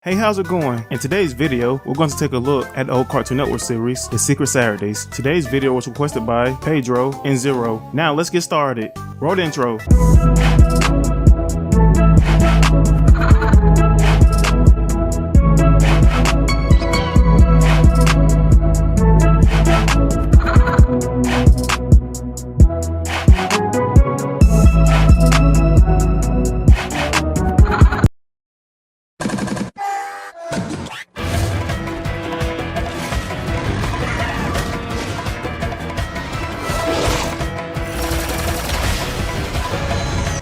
Hey, how's it going? In today's video, we're going to take a look at the old Cartoon Network series, The Secret Saturdays. Today's video was requested by Pedro and Zero. Now let's get started. Roll the intro.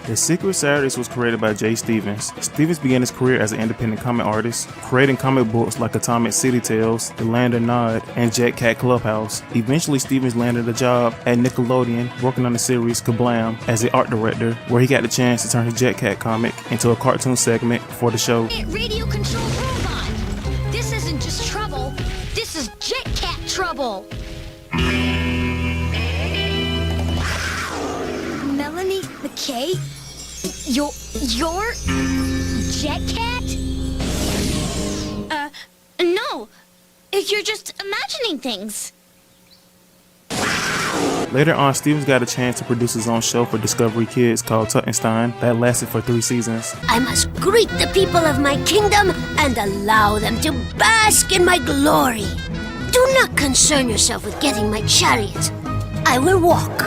The Secret Saturdays was created by Jay Stevens. Stevens began his career as an independent comic artist, creating comic books like Atomic City Tales, The Land of Nod, and Jet Cat Clubhouse. Eventually, Stevens landed a job at Nickelodeon, working on the series Kablam as the art director, where he got the chance to turn his Jet Cat comic into a cartoon segment for the show. Radio-controlled robot! This isn't just trouble, this is Jet Cat trouble! Melanie McKay? You're Jet Cat? No. You're just imagining things. Later on, Stevens got a chance to produce his own show for Discovery Kids called Tuttenstein that lasted for 3 seasons. I must greet the people of my kingdom and allow them to bask in my glory. Do not concern yourself with getting my chariot. I will walk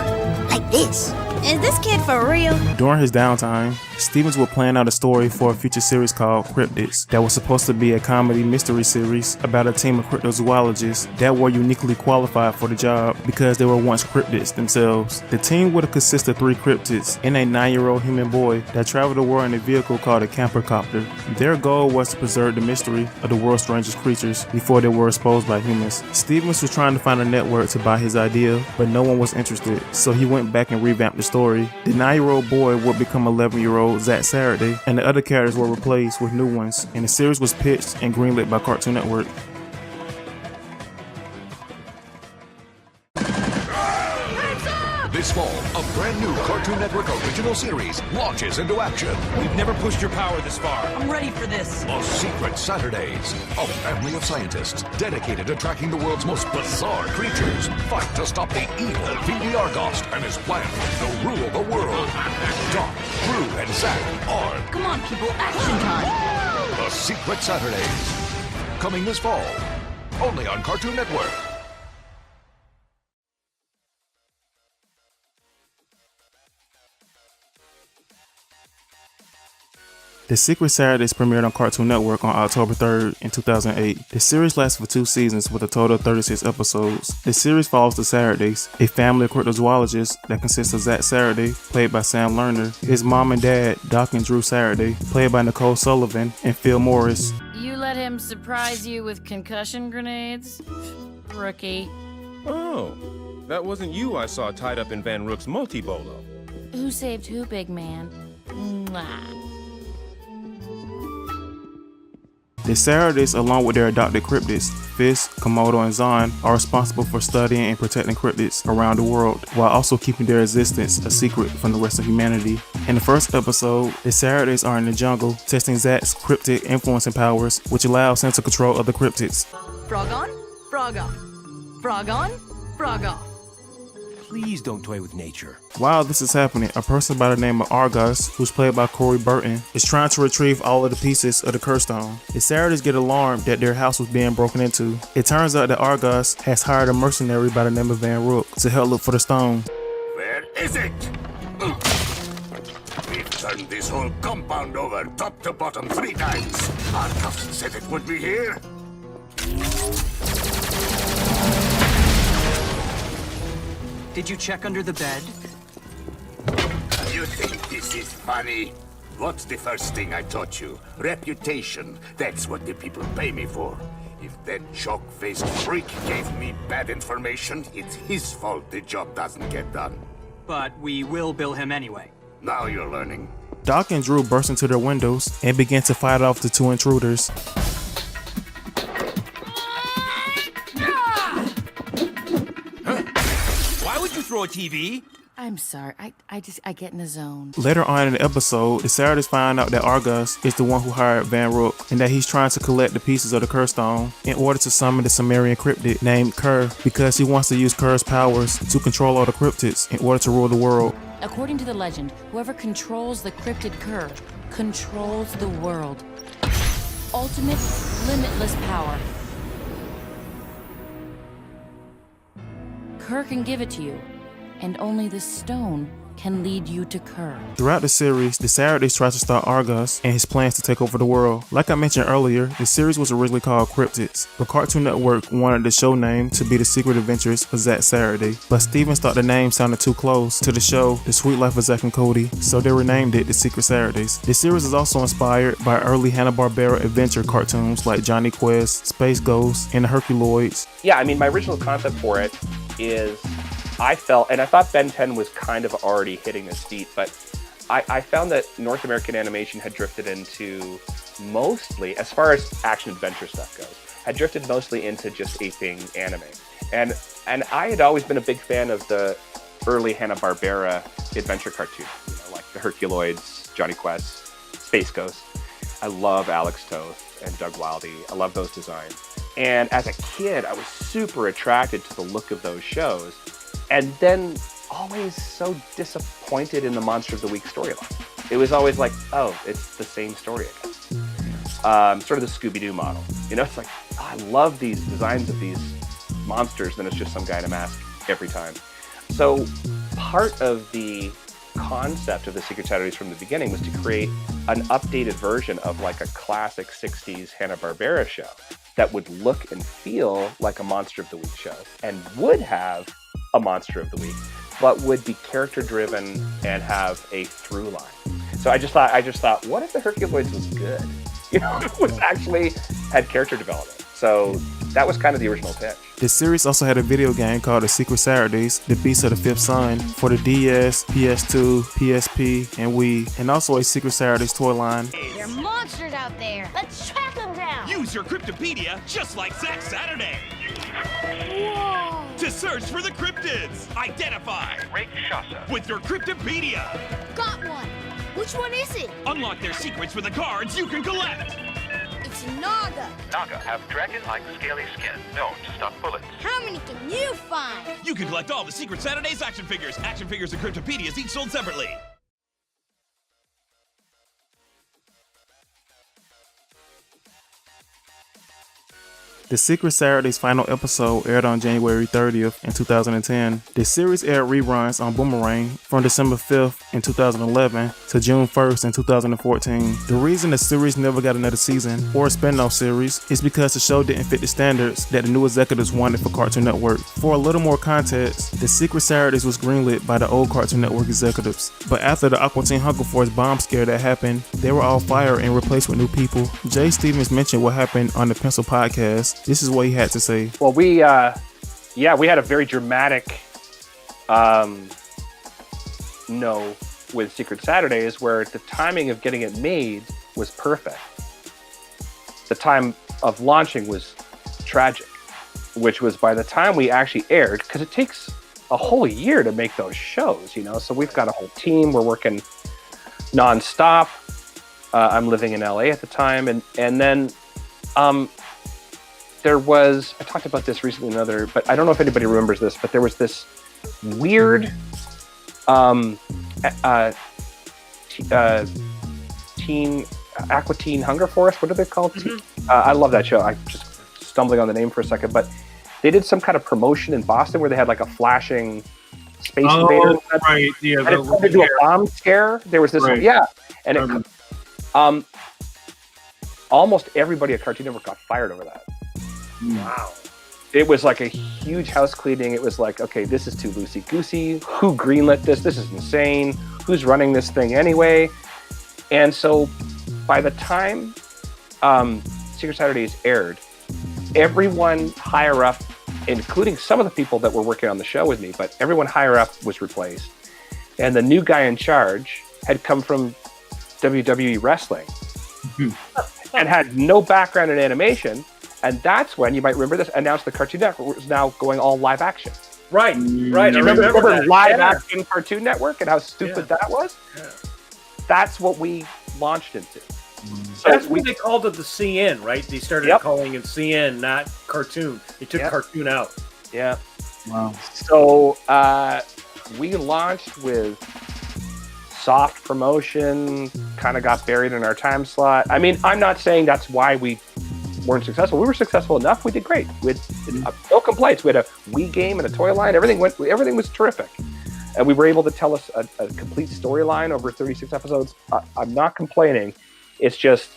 like this. Is this kid for real? During his downtime, Stevens would plan out a story for a future series called Cryptids that was supposed to be a comedy mystery series about a team of cryptozoologists that were uniquely qualified for the job because they were once cryptids themselves. The team would have consisted of 3 cryptids and a 9-year-old human boy that traveled the world in a vehicle called a campercopter. Their goal was to preserve the mystery of the world's strangest creatures before they were exposed by humans. Stevens was trying to find a network to buy his idea, but no one was interested, so he went back and revamped the story. The 9-year-old boy would become 11-year-old Zach Saturday, and the other characters were replaced with new ones, and the series was pitched and greenlit by Cartoon Network. This fall, a brand new Cartoon Network original series launches into action. We've never pushed your power this far. I'm ready for this. The Secret Saturdays. A family of scientists dedicated to tracking the world's most bizarre creatures fight to stop the evil TV Argost and his plan to rule the world. Doc, Drew, and Zach are Come on, people, action time. The Secret Saturdays. Coming this fall, only on Cartoon Network. The Secret Saturdays premiered on Cartoon Network on October 3rd in 2008. The series lasted for 2 seasons with a total of 36 episodes. The series follows the Saturdays, a family of cryptozoologists that consists of Zach Saturday, played by Sam Lerner, his mom and dad, Doc and Drew Saturday, played by Nicole Sullivan, and Phil Morris. You let him surprise you with concussion grenades? Rookie. Oh, that wasn't you I saw tied up in Van Rook's multi-bolo. Who saved who, big man? Mwah. The Saturdays, along with their adopted cryptids, Fisk, Komodo, and Zon, are responsible for studying and protecting cryptids around the world, while also keeping their existence a secret from the rest of humanity. In the first episode, the Saturdays are in the jungle, testing Zach's cryptid influencing powers, which allows him to control other cryptids. Frog on, frog off. Frog on, frog off. Please don't toy with nature. While this is happening, a person by the name of Argost, who's played by Corey Burton, is trying to retrieve all of the pieces of the curse stone. The Saturdays get alarmed that their house was being broken into. It turns out that Argost has hired a mercenary by the name of Van Rook to help look for the stone. Where is it? We've turned this whole compound over, top to bottom, 3 times. Argost said it would be here. Did you check under the bed? You think this is funny? What's the first thing I taught you? Reputation. That's what the people pay me for. If that chalk-faced freak gave me bad information, it's his fault the job doesn't get done. But we will bill him anyway. Now you're learning. Doc and Drew burst into their windows and begin to fight off the 2 intruders. Why would you throw a TV? I'm sorry. I get in the zone. Later on in the episode, the Saturdays find out that Argost is the one who hired Van Rook and that he's trying to collect the pieces of the Kerr Stone in order to summon the Sumerian cryptid named Kerr because he wants to use Kerr's powers to control all the cryptids in order to rule the world. According to the legend, whoever controls the cryptid Kerr controls the world. Ultimate, limitless power. Kerr can give it to you, and only the stone can lead you to Kerr. Throughout the series, the Saturdays tries to start Argost and his plans to take over the world. Like I mentioned earlier, the series was originally called Cryptids, but Cartoon Network wanted the show name to be The Secret Adventures of Zack Saturday, but Stevens thought the name sounded too close to the show The Sweet Life of Zack and Cody, so they renamed it The Secret Saturdays. The series is also inspired by early Hanna-Barbera adventure cartoons like Johnny Quest, Space Ghost, and the Herculoids. Yeah, I mean, my original concept for it is I thought Ben 10 was kind of already hitting his feet, but I found that North American animation had drifted into mostly, as far as action-adventure stuff goes, had drifted mostly into just aping anime. And I had always been a big fan of the early Hanna-Barbera adventure cartoons, like the Herculoids, Johnny Quest, Space Ghost. I love Alex Toth and Doug Wildey. I love those designs. And as a kid, I was super attracted to the look of those shows. And then always so disappointed in the Monster of the Week storyline. It was always like, oh, it's the same story again. Sort of the Scooby-Doo model. It's like, oh, I love these designs of these monsters, then it's just some guy in a mask every time. So part of the concept of the Secret Saturdays from the beginning was to create an updated version of like a classic 60s Hanna-Barbera show that would look and feel like a Monster of the Week show and would have a Monster of the Week, but would be character driven and have a through line. So I just thought, what if the Herculoids was good? Was actually had character development. So that was kind of the original pitch. The series also had a video game called The Secret Saturdays, The Beast of the Fifth Son for the DS, PS2, PSP, and Wii, and also a Secret Saturdays toy line. There are monsters out there. Let's track them down. Use your Cryptopedia just like Zack Saturday. Whoa. To search for the cryptids. Identify. With your Cryptopedia. Got one. Which one is it? Unlock their secrets with the cards you can collect. It's a Naga. Naga have dragon-like scaly skin, known to stop bullets. How many can you find? You can collect all the Secret Saturdays action figures. Action figures and Cryptopedias each sold separately. The Secret Saturdays final episode aired on January 30th in 2010. The series aired reruns on Boomerang from December 5th in 2011 to June 1st in 2014. The reason the series never got another season or a spin-off series is because the show didn't fit the standards that the new executives wanted for Cartoon Network. For a little more context, The Secret Saturdays was greenlit by the old Cartoon Network executives, but after the Aqua Teen Hunger Force bomb scare that happened, they were all fired and replaced with new people. Jay Stevens mentioned what happened on the Pencil podcast. This is what he had to say. Well, we had a very dramatic no with Secret Saturdays where the timing of getting it made was perfect. The time of launching was tragic, which was by the time we actually aired, because it takes a whole year to make those shows, so we've got a whole team, we're working nonstop. I'm living in LA at the time, and then there was, I talked about this recently in another, but I don't know if anybody remembers this, but there was this weird Aqua Teen Hunger Force. What are they called? Mm-hmm. I love that show. I'm just stumbling on the name for a second, but they did some kind of promotion in Boston where they had like a flashing space invader. Right. Yeah. And it turned into a bomb scare. There was this one. Yeah. And it, almost everybody at Cartoon Network got fired over that. Wow. It was like a huge house cleaning. It was like, okay, this is too loosey-goosey. Who greenlit this? This is insane. Who's running this thing anyway? And so by the time Secret Saturdays aired, everyone higher up, including some of the people that were working on the show with me, but everyone higher up was replaced. And the new guy in charge had come from WWE wrestling and had no background in animation. And that's when, you might remember this, announced the Cartoon Network was now going all live action. Right. Do you remember live action Cartoon Network and how stupid that was? Yeah. That's what we launched into. So that's when they called it the CN, right? They started calling it CN, not cartoon. They took cartoon out. Yeah. Wow. So we launched with soft promotion, kind of got buried in our time slot. I mean, I'm not saying that's why we weren't successful. We were successful enough. We did great. We had no complaints. We had a Wii game and a toy line. Everything was terrific. And we were able to tell us a complete storyline over 36 episodes. I'm not complaining. It's just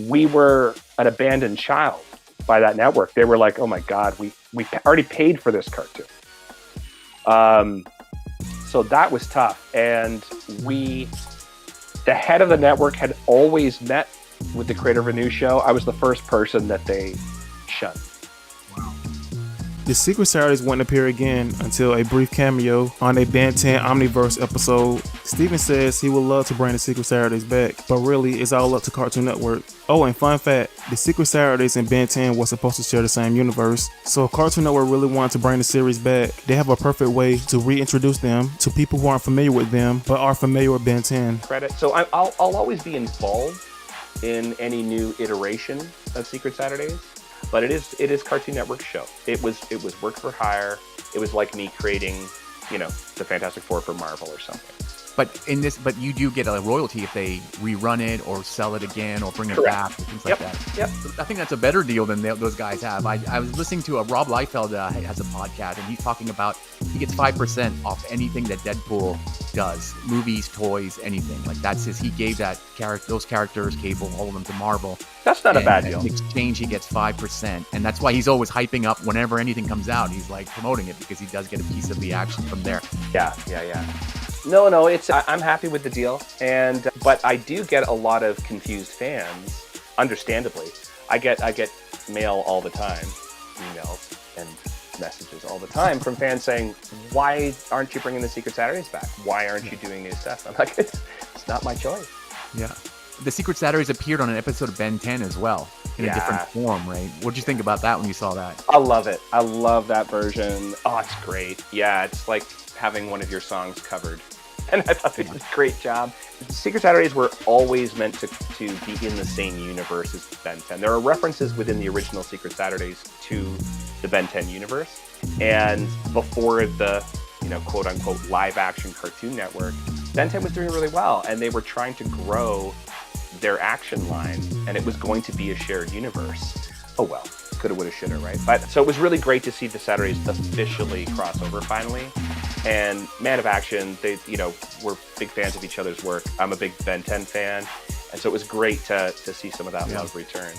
we were an abandoned child by that network. They were like, oh my God, we already paid for this cartoon. So that was tough. And the head of the network had always met with the creator of a new show. I was the first person that they shunned. The Secret Saturdays wouldn't appear again until a brief cameo on a Ben 10 Omniverse episode. Steven says he would love to bring the Secret Saturdays back, but really it's all up to Cartoon Network. Oh, and fun fact, the Secret Saturdays and Ben 10 were supposed to share the same universe. So if Cartoon Network really wanted to bring the series back, they have a perfect way to reintroduce them to people who aren't familiar with them, but are familiar with Ben 10. Credit. So I'll always be involved in any new iteration of Secret Saturdays. But it is Cartoon Network's show. It was work for hire. It was like me creating, the Fantastic Four for Marvel or something. But you do get a royalty if they rerun it or sell it again or bring it Correct. back or things like that. Yep. I think that's a better deal than those guys have. I was listening to Rob Liefeld has a podcast, and he's talking about he gets 5% off anything that Deadpool does, movies, toys, anything. Like that's he gave those characters, Cable, all of them to Marvel. That's not a bad deal. In exchange, he gets 5%, and that's why he's always hyping up whenever anything comes out. He's like promoting it because he does get a piece of the action from there. Yeah. No, I'm happy with the deal, but I do get a lot of confused fans. Understandably, I get mail all the time, emails and messages all the time from fans saying, "Why aren't you bringing the Secret Saturdays back? Why aren't you doing new stuff?" I'm like, it's not my choice. Yeah. The Secret Saturdays appeared on an episode of Ben 10 as well, in a different form, right? What'd you think about that when you saw that? I love it. I love that version. Oh, it's great. Yeah, it's like having one of your songs covered. And I thought they did a great job. Secret Saturdays were always meant to be in the same universe as Ben 10. There are references within the original Secret Saturdays to the Ben 10 universe. And before the, quote unquote, live action Cartoon Network, Ben 10 was doing really well. And they were trying to grow their action line, and it was going to be a shared universe. Oh well, coulda, woulda, shoulda, right? But so it was really great to see the Saturdays officially cross over finally. And Man of Action, they, we're big fans of each other's work. I'm a big Ben 10 fan, and so it was great to see some of that love return.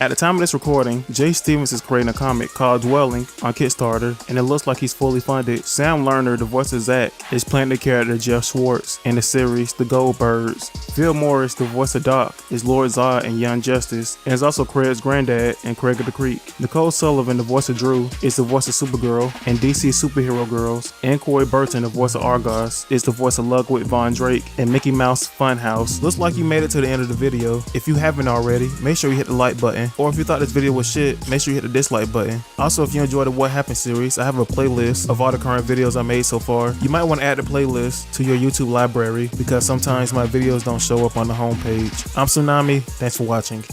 At the time of this recording, Jay Stevens is creating a comic called Dwelling on Kickstarter, and it looks like he's fully funded. Sam Lerner, the voice of Zack, is playing the character Jeff Schwartz in the series The Goldbirds. Phil Morris, the voice of Doc, is Lord Zod in Young Justice, and is also Craig's granddad in Craig of the Creek. Nicole Sullivan, the voice of Drew, is the voice of Supergirl and DC Superhero Girls, and Corey Burton, the voice of Argost, is the voice of Ludwig Von Drake in Mickey Mouse Funhouse. Looks like you made it to the end of the video. If you haven't already, make sure you hit the like button. Or if you thought this video was shit, make sure you hit the dislike button. Also, if you enjoyed the What Happened series, I have a playlist of all the current videos I made so far. You might want to add the playlist to your YouTube library because sometimes my videos don't show up on the homepage. I'm Tsunami, thanks for watching.